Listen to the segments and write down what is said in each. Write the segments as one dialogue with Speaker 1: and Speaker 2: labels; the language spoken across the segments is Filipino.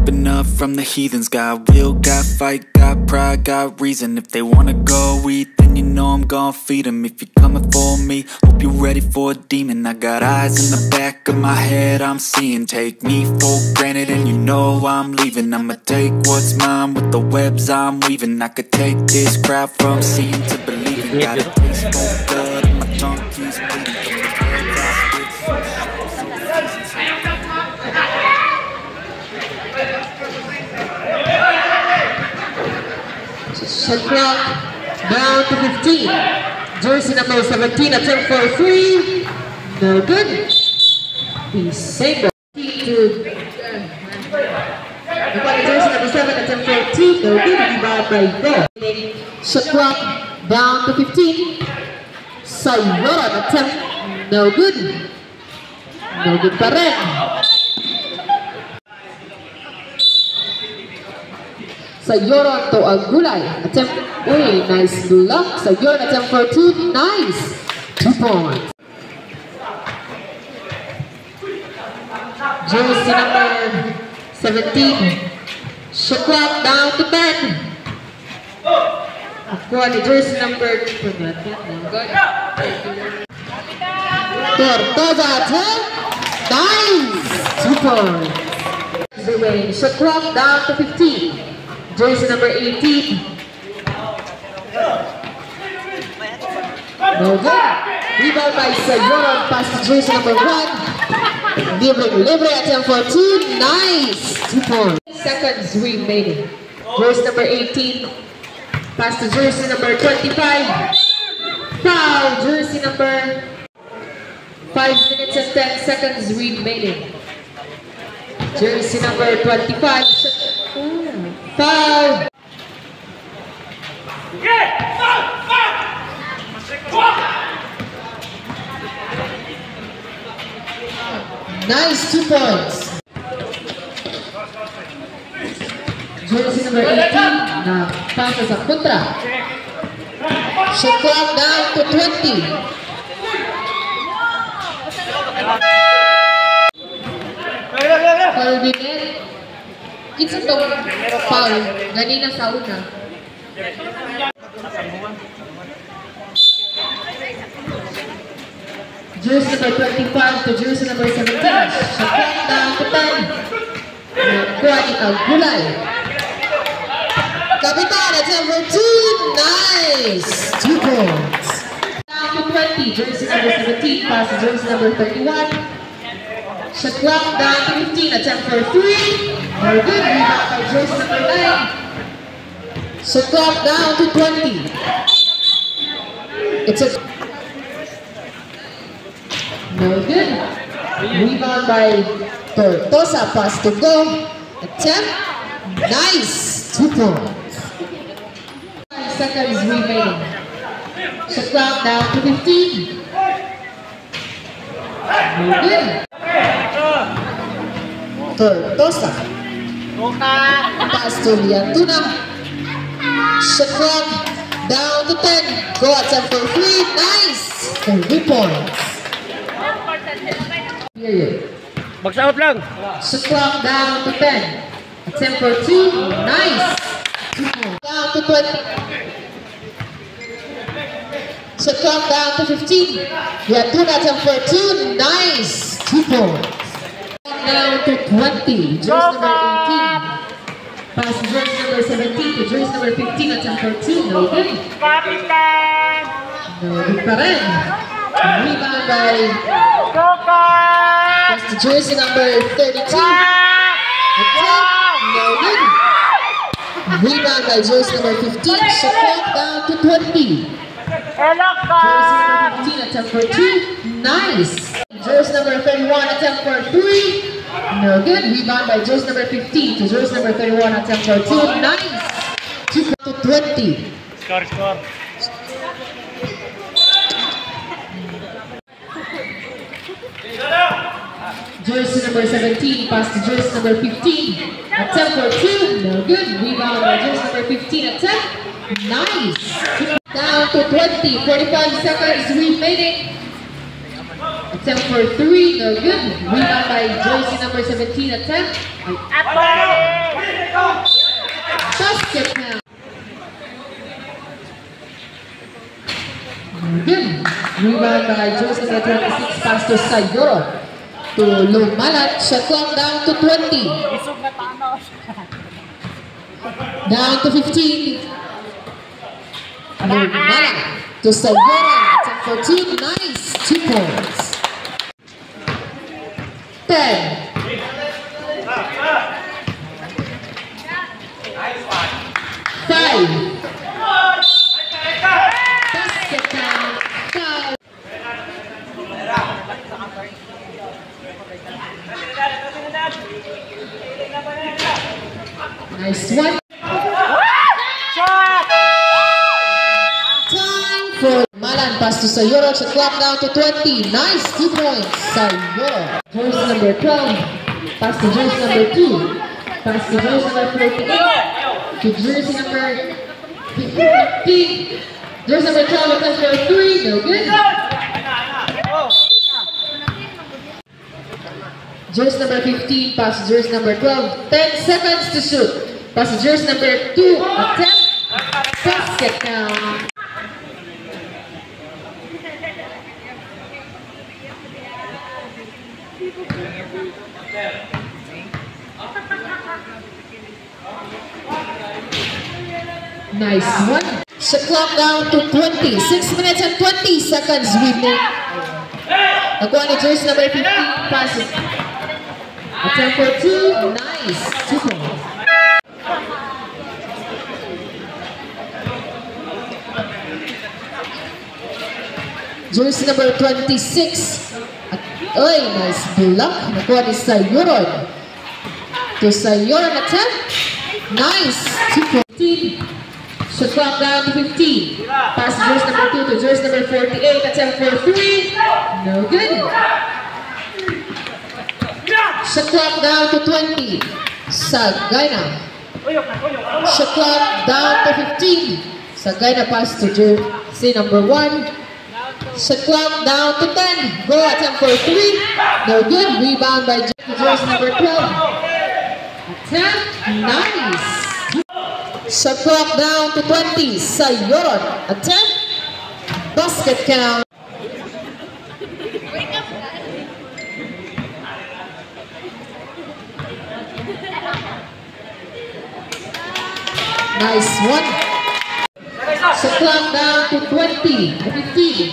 Speaker 1: stepping up from the heathens. Got will, got fight, got pride, got reason. If they wanna go eat, then you know I'm gon' feed them. If you're coming for me, hope you're ready for a demon. I got eyes in the back of my head, I'm seeing. Take me for granted and you know I'm leaving. I'ma take what's mine with the webs I'm weaving. I could take this crowd from seeing to believing. Got a taste for blood and my tongue keeps bleeding.
Speaker 2: Shot clock down to 15. Jersey number 17, attempt for 3. No good. The same ball. Jersey number 7, attempt for 2. No good. Rebound by Go. Shot clock down to 15. Sayuran attempt. No good. No good pa rin. Sayuran to Agulay. Attempt. Uy, nice block. Sayuran attempt for 2. Nice. 2 points. Jersey number 17. Shot clock down to 10. Akuha ni jersey number 2. Tortosa attempt. Nice. 2 points. Shot clock down to 15. Jersey number 18. No good. Rebound by Sayuran. Pass to jersey number 1. Libre attempt for 2. Nice. 2 points. Seconds remaining. Jersey number 18. Pass to jersey number 25. Foul. Jersey number 5 minutes and 10 seconds remaining. Jersey number 25. Foul. Nice 2 points. Jersey number 18 na pasa sa kontra. Shot clock down to 20. Calvinet. It's itong foul. Ganina sa una. Jersey number 25 to jersey number 17. Shot clock down to 10. Nakuha ni Agulay. Kapitan at number 2. Nice. 2 points. Down to 20. Jersey number 17. Pass to jersey number 31. Shot clock down to 15. Attempt for 3. Very good. Rebound by jersey number 9. Shot clock down to 20. It's a no good. Rebound by Tortosa. Pass to Go. Attempt. Nice. 2 points. 5 seconds remaining. Shot clock down to 15. No good. Tortosa. Pass to Liantuna. Shot clock down to 10. Go attempt for 3. Nice. 3 points. Period.
Speaker 3: Box out lang.
Speaker 2: Shot clock down to 10. Attempt for 2. Nice. 2 points. Down to 20. Shot clock down to 15. Liantuna attempt for 2. Nice. 2 points. Down to 20. Jersey number 18. Pass to jersey number 17 to jersey number 15. Attempt for 2. No good.
Speaker 3: Kapitan!
Speaker 2: No good pa rin. Rebound by pass to jersey number 32. Attempt. No good. Rebound by jersey number 15. Shot clock down to 20. Jersey number 15. Attempt for 2. Nice. Jersey number 31. Attempt for 3. No good. Rebound by jersey number 15 to jersey number 31. Attempt for 2. Nice. 2 to 20.
Speaker 3: Score.
Speaker 2: Jersey number 17. Pass to jersey number 15. Attempt for 2. No good. Rebound by jersey number 15. Attempt. Nice. Down to 20. 45 seconds remaining. Attempt for 3. No good. Rebound by jersey number 17. Attempt. Good. Rebound by jersey number 26, pass to Sayoro. To Lumalat. Shot clock down to 20. Down to 15. Lumalat to Sayoro. Attempt for 2. Nice. 2 points. 10. 5. Basket count. 5. Nice one. Time for Malan. Pass to Sayoro. Shot clock down to 20. Nice. 2 points. Sayoro. Jersey number 12. Pass to jersey number 2. Pass to jersey number 48. To jersey number 15. Jersey number 12. Attempt for 3. No good. Jersey number 15. Pass to jersey number 12. 10 seconds to shoot. Pass to jersey number 2. Attempt. Basket count. Nice one. Shot clock down to 20. 6 minutes and 20 seconds remaining. Nakuha ni jersey number 15. Passes. Attempt for 2. Nice. 2 points. Jersey number 26. Oy, nice block. Nakuha ni Sayoro. To Sayoro attempt. Nice. 2 points. Shot clock down to 15. Pass jersey number 2 to jersey number 48. Attempt for 3. No good. Shot clock down to 20. Sagayna. Shot clock down to 15. Sagayna pass to jersey number 1. Shot clock down to 10. Go attempt for 3. No good. Rebound by jersey number 12. Attempt. Nice. Shot clock down to 20. Sayoro. Attempt. Basket count. Nice one. Shot clock down to 20. 15.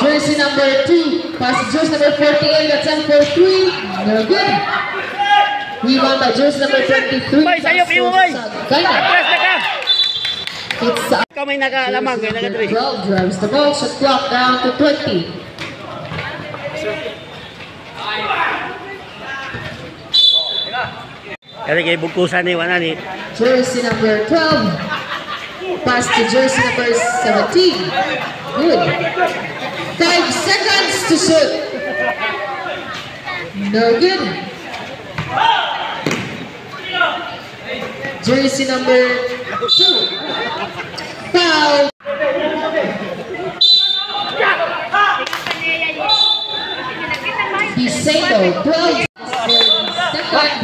Speaker 2: Jersey number 2. Pass jersey number 48. Attempt for 3. No good. Rebound by jersey number 23.
Speaker 3: Boy, sa'yo, Piyo, boy! Atras na ka!
Speaker 2: It's
Speaker 3: Ikaw may nakalamang, may nakadri.
Speaker 2: 12 drives the ball. Shot clock down to 20.
Speaker 3: Kasi kay bugkusan ni Wana ni.
Speaker 2: Jersey number 12. Pass to jersey number 17. Good. 5 seconds to shoot. No good. Jersey number 2. Foul. Disato. 12 second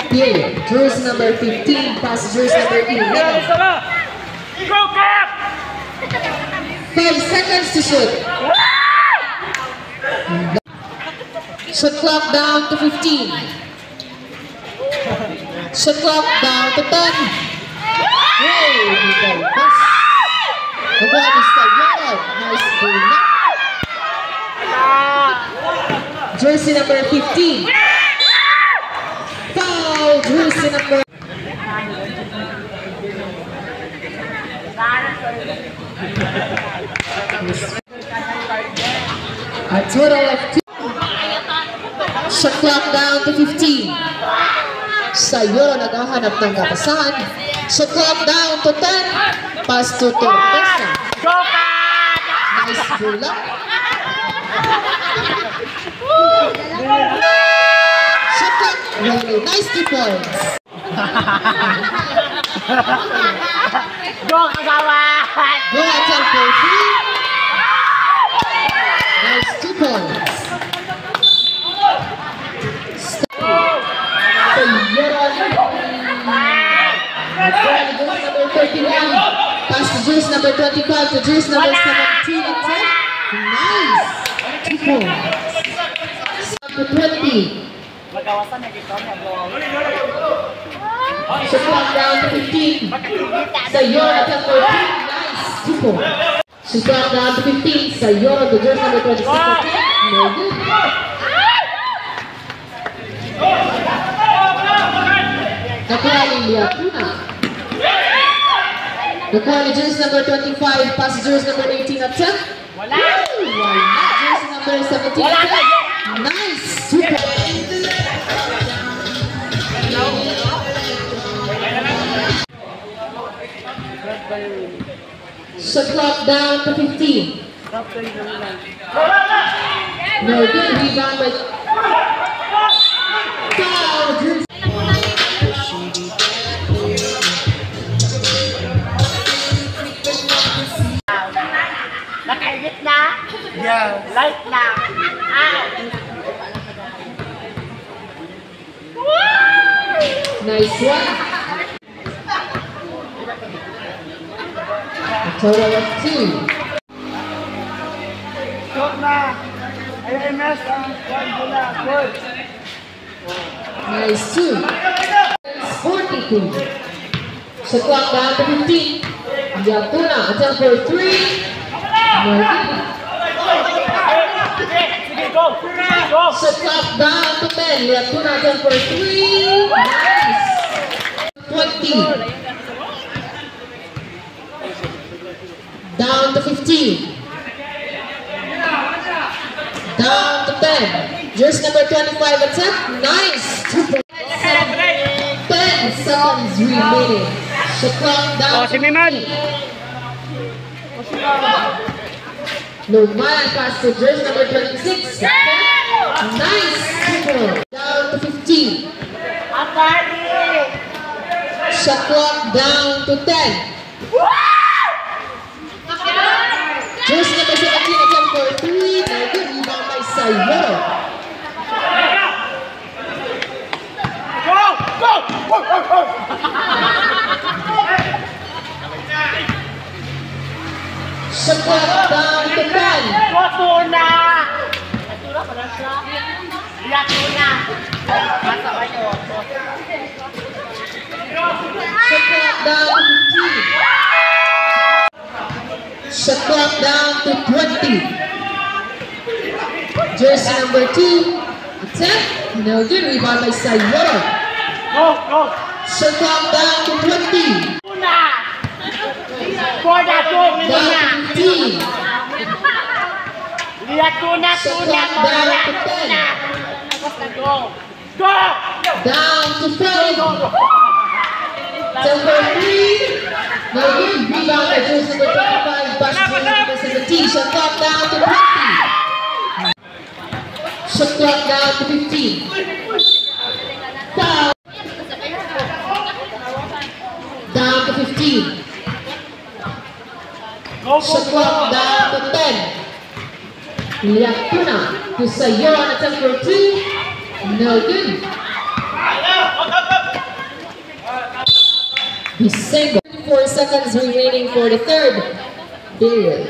Speaker 2: period. Jersey number 15. Pass jersey number 11. 5 seconds to shoot. Shot clock down to 15. Shot clock down to 10. Hey, Miguel pass. The ball is Sayoro. Nice ball. Jersey number 15. Foul. Jersey number. A total of 2. Shot clock down to 15. Sayoro naghahanap ng kapasahan. Shot clock down to 10. Pass to Torpesa. Nice pull up. Shot clock. Really nice 2 points.
Speaker 3: Go kagawan!
Speaker 2: Go attempt for 3. Nice 2 points. Sayoro. Number 39. Pass to jersey number 25 to jersey number 17 and 10. Nice. 2 points. Number 20. So clock down to 15. Sayor at number 2. Nice. 2 points. So clock down to 15. Sayor to jersey number 26 and 10. No good. Nakuha ni Liatuna. Nakuha ni jersey number 25, pass jersey number 18 at 10. Wala! Jersey number 17 at 10. Nice! Super! So clock down to 15. No good, rebound by foul, jersey.
Speaker 3: Nakaigit na? Yeah. Light na.
Speaker 2: Nice one. A total of 2.
Speaker 3: Shot na. AMS ang bola. Good.
Speaker 2: Nice 2. 42. So clock down to 15. Liatuna, attempt for 3. No good.
Speaker 3: Sige, go. Go.
Speaker 2: So clock down to 10. Liatuna, attempt for 3. Nice. 20. Down to 15. Down to 10. Jersey number 25 attempt. Nice. 10 seconds remaining. So clock down.
Speaker 3: Si Miman.
Speaker 2: No man pass to jersey number 26. Nice. Down to 15. Shot clock down to 10. Jersey number 17 attempt for 3. No good. Rebound by Sayor.
Speaker 3: Go. Go.
Speaker 2: Shot clock down to 10.
Speaker 3: Liatuna. Liatuna pa na siya. Liatuna. Masa kayo.
Speaker 2: Shot clock down to 15. Shot clock down to 20. Jersey number 2. Attempt. No good. Rebound by Sayor.
Speaker 3: Go. Go.
Speaker 2: Shot clock down to 20.
Speaker 3: Tuna. Koda to.
Speaker 2: Down to 15.
Speaker 3: Liatuna.
Speaker 2: Shot
Speaker 3: Tuna.
Speaker 2: clock down to 10.
Speaker 3: Go. Go.
Speaker 2: Down to 5. Number 3. No good. Rebound by jersey number 25. Pass to jersey number 17. Shot clock down to 20. Shot clock down to 15. Foul. Down to 15. Shot clock down to 10. Liatuna to Sayor on attempt for 2. No good. The single. 4 seconds remaining for the third period.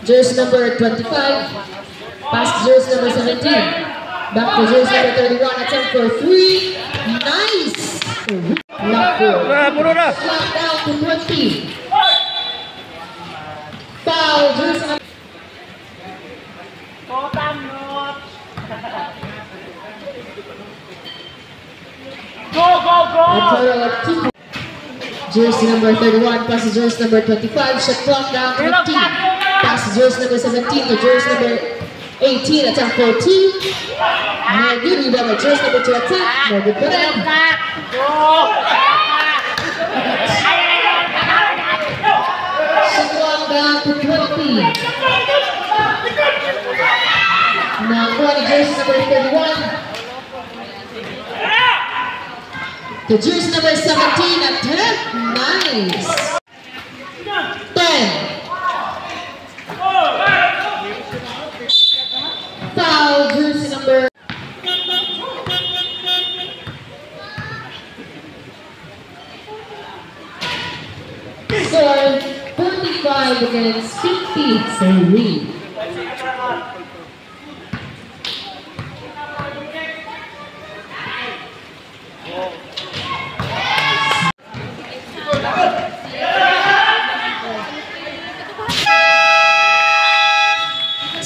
Speaker 2: Jersey number 25. Pass to jersey number 17. Back to jersey number 31. Attempt for 3. Nice. Lock
Speaker 3: Puro na.
Speaker 2: Slap down to 20. Foul. Jersey number.
Speaker 3: Go, go, go!
Speaker 2: A total of 2. Jersey number 31 passes jersey number 25. Shot clock down to 15. Passes jersey number 17 to jersey number 18. Attempt for 2. No good. Rebound by jersey number 2 attempt. No good for them. Shot clock down to 20. Now 20 jersey number 31. To jersey number 17 attempt. Nice. 10. Foul, jersey number. against 53.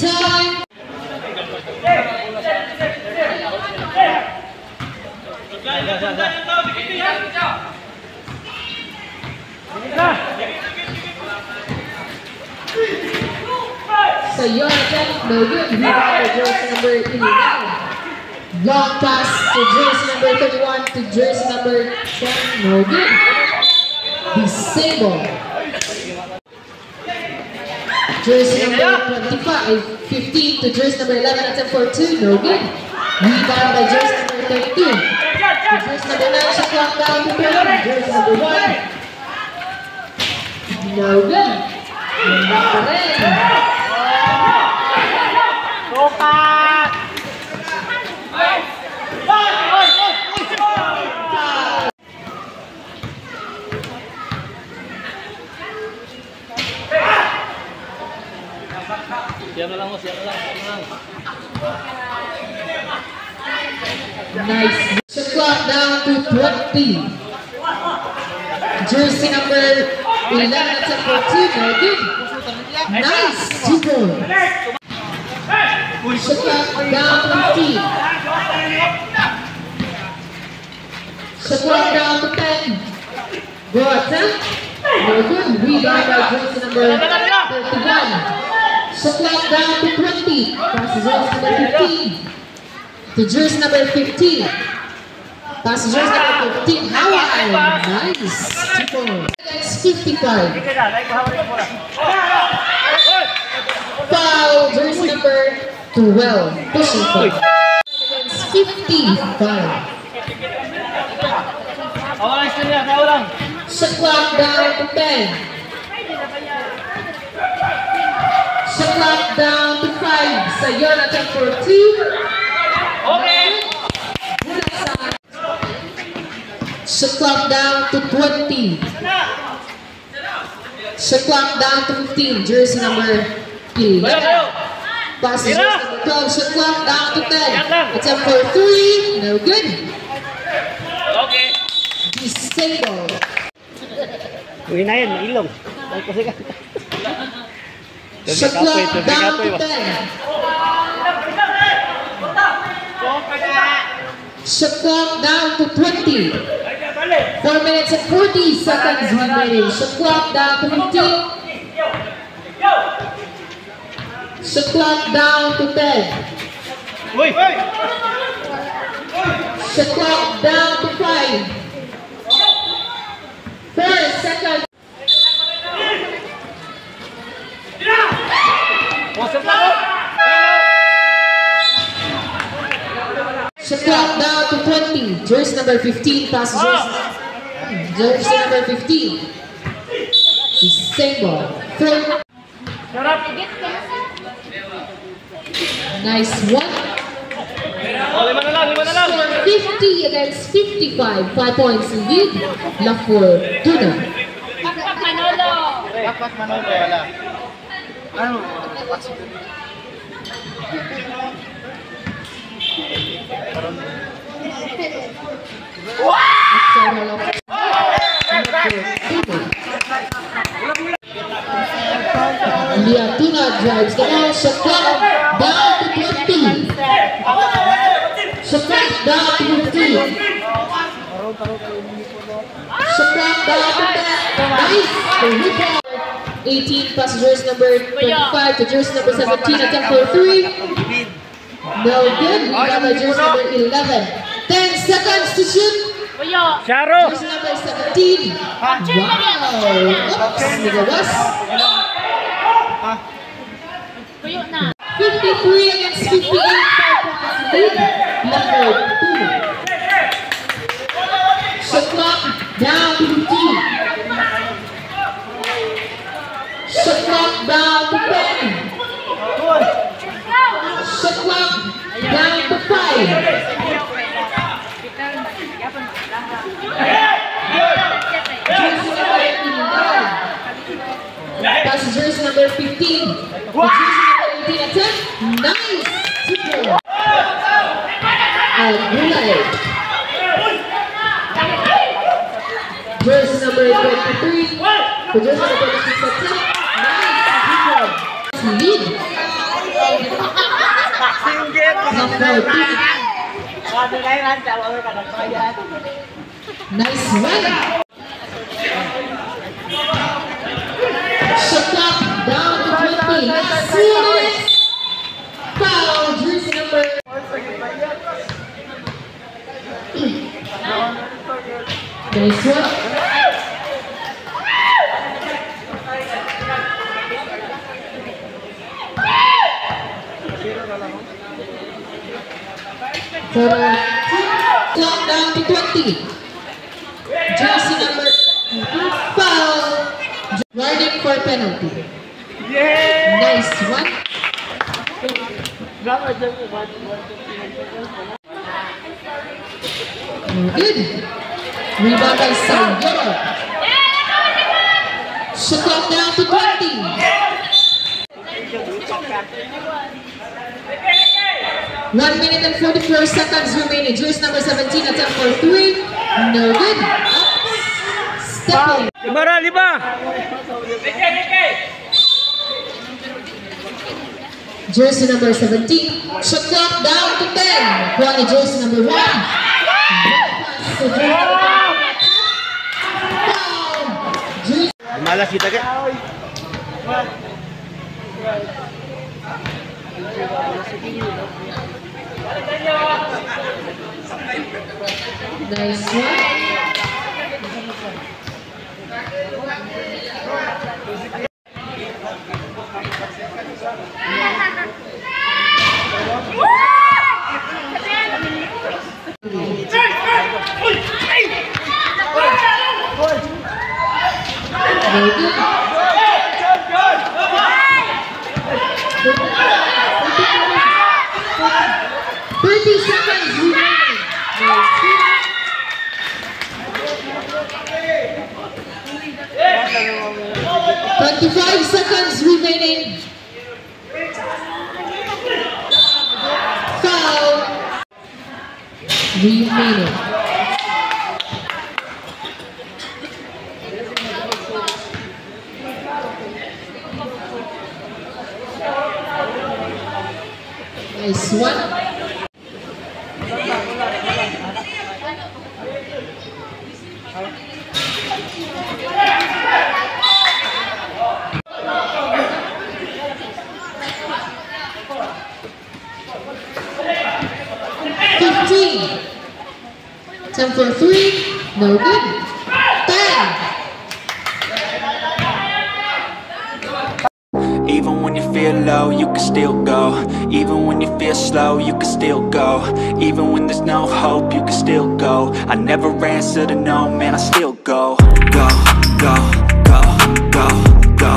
Speaker 2: Time. So your attempt, no good. Rebound to jersey number 11. Long pass to jersey number 31 to jersey number 10, no good. Disable. Jersey number 25, 15 to jersey number 11, attempt for 2, no good. Rebound by jersey number 32. To jersey number 9, shot clock down to 30. Jersey number 1. No good. Number 10.
Speaker 4: Siap na lang mo, siap na lang.
Speaker 2: Nice. Shot clock down to 20. Jersey number 11, attempt for 2, no good. Nice. 2 points. Shot clock down to 15. Shot clock down to 10. Go attempt. No good. Rebound by jersey number 31. Shot clock down to 20. Pass to jersey number 15. To jersey number 15. Pass to jersey number 15. Howard. Nice. 2 points. Against 55. Foul. Jersey number 12. Pushing foul. Against 55. Shot clock down to 10. Shot clock down to 5. Sayon attempt for 2. Okay. Shot clock down to 20. Shot clock down to 15. Jersey number 11. Pass to jersey number 12. Shot clock down to 10. Attempt for 3. No good.
Speaker 4: Okay.
Speaker 2: Disable.
Speaker 4: Uy na yun, ilong. Ay, kasi ka.
Speaker 2: Shot clock down to 10. Shot clock down to 20. 4 minutes and 40 seconds remaining. Shot clock down to 15. Shot clock down to 10.
Speaker 4: Uy!
Speaker 2: Shot clock down to 5. 4 seconds. Shot clock down to 20. Jersey number 15 passes jersey number 15. Disable. Third. Nice one.
Speaker 4: Lima na lang.
Speaker 2: Score 50 against 55. 5 points lead. La Fortuna.
Speaker 3: Dapat Manolo, wala. Ano?
Speaker 2: Liatuna drives the ball. Shot clock down to 20. Shot clock down to 15. Shot clock down to 10. Nice. The rebound. 18 passengers number 25 to jersey number 17. Attempt for 3. No good. Rebound by jersey number 11. 10 seconds to shoot.
Speaker 4: Charo!
Speaker 2: Jersey number 17. Wow. Oops. Nigawas. 53 against 58. 5 points lead. Number 2. Shot clock down to 15. Shot clock down to 10. Shot clock down to 5. Jersey number 11. Pass jersey Gulay. Jersey number 23. For jersey number 26 at 10. Nice. Lead. Number 2. Nice one. Shot clock down to 20. Let's see it. Foul. Jersey number. Nice one. Clock down to 20. Jersey number 2. Foul. Warning for penalty. Nice one. Good. Rebound by Sayoro. Shot clock down to 20. 1 minute and 44 seconds remaining. Jersey number 17 attempt for 3. No good. Stepping.
Speaker 4: 5.
Speaker 2: Jersey number 17. Shot clock down to 10. Kuha jersey number 1.
Speaker 4: Malas kita ka.
Speaker 2: Nice one. Very good. 30 seconds remaining. 25 seconds remaining. Foul remaining. Nice one. Time for 3. No good. 10.
Speaker 1: Even when you feel low, you can still go. Even when you feel slow, you can still go. Even when there's no hope, you can still go. I never answer to no, man, I still go. Go, go, go, go, go,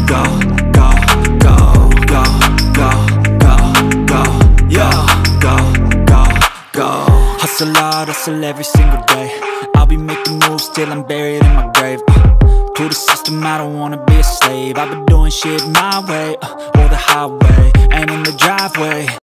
Speaker 1: go, go, go, go, go, go, go, yo, go, go, go. Hustle hard, hustle every single day. I'll be making moves till I'm buried in my grave. To the system, I don't wanna be a slave. I've been doing shit my way, or the highway, and in the driveway.